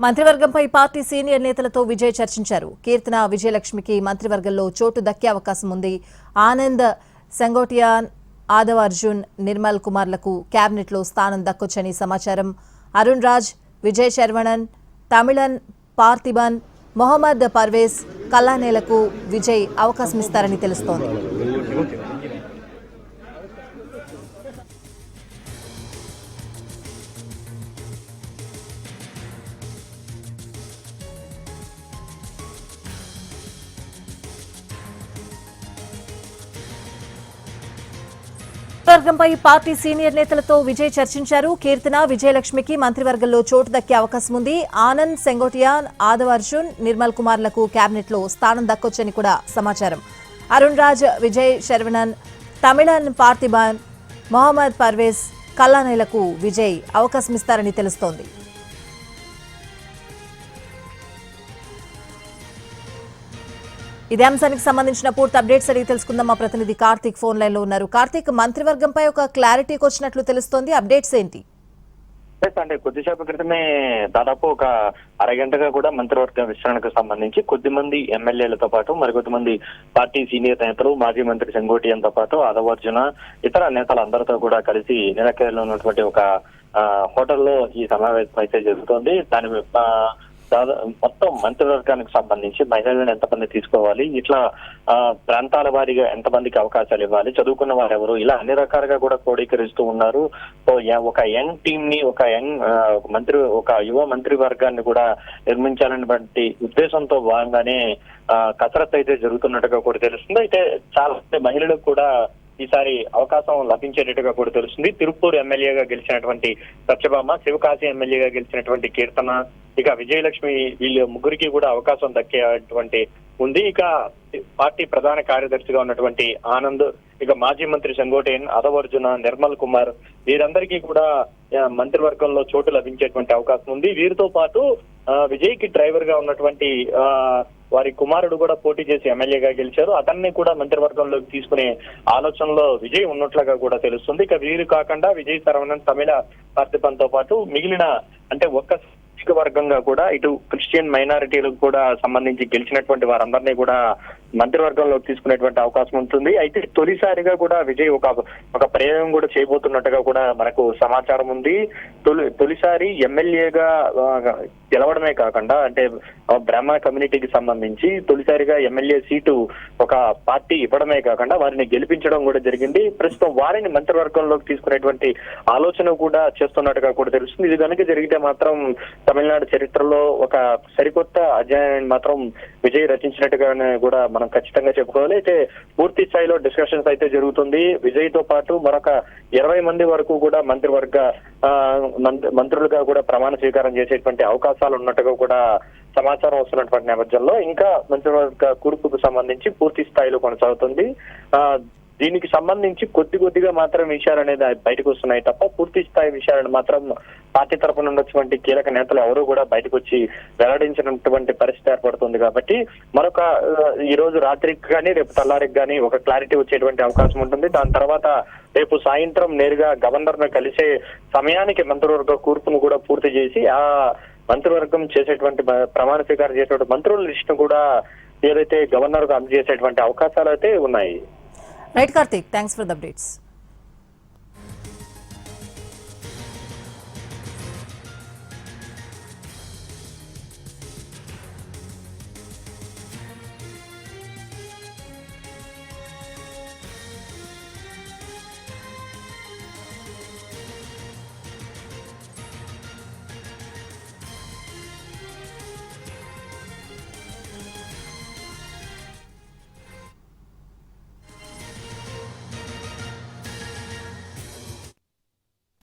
మంత్రివర్గంపై party senior నేతలతో విజయ్ చర్చించారు. కీర్తన విజయలక్ష్మికి మంత్రివర్గంలో చోటు దక్కే అవకాశం ఉంది. ఆనంద్ సెంగోటియాన్, ఆదవ్ అర్జున్, నిర్మల్ కుమార్లకు కేబినెట్లో స్థానం దక్కొచ్చని సమాచారం. అరుణ్ రాజ్, విజయ్ శరవణన్, తమిళన్ పార్థిబన్, మొహమ్మద్ పర్వేజ్, కల్లానేలకు విజయ్ అవకాశమిస్తారని తెలుస్తోంది. మంత్రివర్గంపై పార్టీ సీనియర్ నేతలతో విజయ్ చర్చించారు. కీర్తన విజయలక్ష్మికి మంత్రివర్గంలో చోటు దక్కే అవకాశం ఉంది. ఆనంద్ సెంగోటియాన్, ఆదవ్ అర్జున్, నిర్మల్ కుమార్లకు కేబినెట్లో స్థానం దక్కొచ్చని కూడా సమాచారం. అరుణ్ రాజ్, విజయ్ శరవణన్, తమిళన్ పార్థిబన్, మొహమ్మద్ పర్వేజ్, కల్లానేలకు విజయ్ అవకాశమిస్తారని తెలుస్తోంది. ఇదే అంశానికి సంబంధించిన పూర్తి అప్డేట్స్ అడిగి తెలుసుకుందాం. మా ప్రతినిధి కార్తీక్ ఫోన్ లైన్ లో ఉన్నారు. కార్తీక్, మంత్రివర్గంపై ఒక క్లారిటీకి వచ్చినట్లు తెలుస్తోంది, అప్డేట్స్ ఏంటి? అంటే కొద్దిసేపు క్రితమే దాదాపు ఒక అరగంటగా కూడా మంత్రివర్గ విస్తరణకు సంబంధించి కొద్దిమంది ఎమ్మెల్యేలతో పాటు మరికొద్దిమంది పార్టీ సీనియర్ నేతలు, మాజీ మంత్రి సెంగోటియన్తో పాటు ఆదవ్ అర్జున, ఇతర నేతలందరితో కూడా కలిసి నిలకడలో ఉన్నటువంటి ఒక హోటల్లో ఈ సమావేశం అయితే జరుగుతోంది. దాని మొత్తం మంత్రివర్గానికి సంబంధించి మహిళలను ఎంతమంది తీసుకోవాలి, ఇట్లా ప్రాంతాల వారీగా ఎంతమందికి అవకాశాలు ఇవ్వాలి, చదువుకున్న వారు ఎవరు, ఇలా అన్ని రకాలుగా కూడా క్రోడీకరిస్తూ ఉన్నారు. ఒక యంగ్ టీమ్ ని, ఒక యువ మంత్రివర్గాన్ని కూడా నిర్మించాలనే ఉద్దేశంతో భాగంగానే కసరత్తు అయితే జరుగుతున్నట్టుగా కూడా తెలుస్తుంది. అయితే చాలా మహిళలకు కూడా ఈసారి అవకాశం లభించేటట్టుగా కూడా తెలుస్తుంది. తిరుపూర్ ఎమ్మెల్యేగా గెలిచినటువంటి సత్యభామ, శివకాశి ఎమ్మెల్యేగా గెలిచినటువంటి కీర్తన, ఇక విజయలక్ష్మి, వీళ్ళ ముగ్గురికి కూడా అవకాశం దక్కేటువంటి ఉంది. ఇక పార్టీ ప్రధాన కార్యదర్శిగా ఉన్నటువంటి ఆనంద్, ఇక మాజీ మంత్రి సెంగోటియన్, ఆదవ్ అర్జున, నిర్మల్ కుమార్, వీరందరికీ కూడా మంత్రివర్గంలో చోటు లభించేటువంటి అవకాశం ఉంది. వీరితో పాటు విజయ్ కి డ్రైవర్ గా ఉన్నటువంటి వారి కుమారుడు కూడా పోటీ చేసి ఎమ్మెల్యేగా గెలిచారు. అతన్ని కూడా మంత్రివర్గంలోకి తీసుకునే ఆలోచనలో విజయ్ ఉన్నట్లుగా కూడా తెలుస్తుంది. ఇక వీరు కాకుండా విజయ్ శరవణన్, తమిళ పార్థిబన్ తో పాటు మిగిలిన అంటే ఒక్క వర్గంగా కూడా ఇటు క్రిస్టియన్ మైనారిటీలకు కూడా సంబంధించి గెలిచినటువంటి వారందరినీ కూడా మంత్రివర్గంలోకి తీసుకునేటువంటి అవకాశం ఉంటుంది. అయితే తొలిసారిగా కూడా విజయ్ ఒక ప్రయోగం కూడా చేయబోతున్నట్టుగా కూడా మనకు సమాచారం ఉంది. తొలిసారి ఎమ్మెల్యేగా గెలవడమే కాకుండా అంటే బ్రాహ్మణ కమ్యూనిటీకి సంబంధించి తొలిసారిగా ఎమ్మెల్యే సీటు ఒక పార్టీ ఇవ్వడమే కాకుండా వారిని గెలిపించడం కూడా జరిగింది. ప్రస్తుతం వారిని మంత్రివర్గంలోకి తీసుకునేటువంటి ఆలోచన కూడా చేస్తున్నట్టుగా కూడా తెలుస్తుంది. ఇది కనుక జరిగితే మాత్రం తమిళనాడు చరిత్రలో ఒక సరికొత్త అధ్యాయాన్ని మాత్రం విజయ్ రచించినట్టుగానే కూడా మనం ఖచ్చితంగా చెప్పుకోవాలి. అయితే పూర్తి స్థాయిలో డిస్కషన్స్ అయితే జరుగుతుంది. విజయ్ తో పాటు మరొక 20 మంది వరకు కూడా మంత్రులుగా కూడా ప్రమాణ స్వీకారం చేసేటువంటి అవకాశాలు ఉన్నట్టుగా కూడా సమాచారం వస్తున్నటువంటి నేపథ్యంలో ఇంకా మంత్రివర్గ కూర్పుకు సంబంధించి పూర్తి స్థాయిలో కొనసాగుతుంది. దీనికి సంబంధించి కొద్దిగా మాత్రం విషయాలు అనేది బయటకు వస్తున్నాయి తప్ప పూర్తి స్థాయి విషయాలను మాత్రం పార్టీ తరఫున ఉన్నటువంటి కీలక నేతలు ఎవరు కూడా బయటకు వచ్చి వెల్లడించినటువంటి పరిస్థితి ఏర్పడుతుంది. కాబట్టి ఈ రోజు రాత్రికి కానీ రేపు తెల్లారికి కానీ ఒక క్లారిటీ వచ్చేటువంటి అవకాశం ఉంటుంది. దాని తర్వాత రేపు సాయంత్రం నేరుగా గవర్నర్ ను కలిసే సమయానికి మంత్రివర్గ కూర్పును కూడా పూర్తి చేసి ఆ మంత్రివర్గం చేసేటువంటి ప్రమాణ స్వీకారం చేసేటువంటి మంత్రుల లిస్టును కూడా ఏదైతే గవర్నర్ కు అందజేసేటువంటి అవకాశాలు అయితే ఉన్నాయి. Right Karthik, thanks for the updates.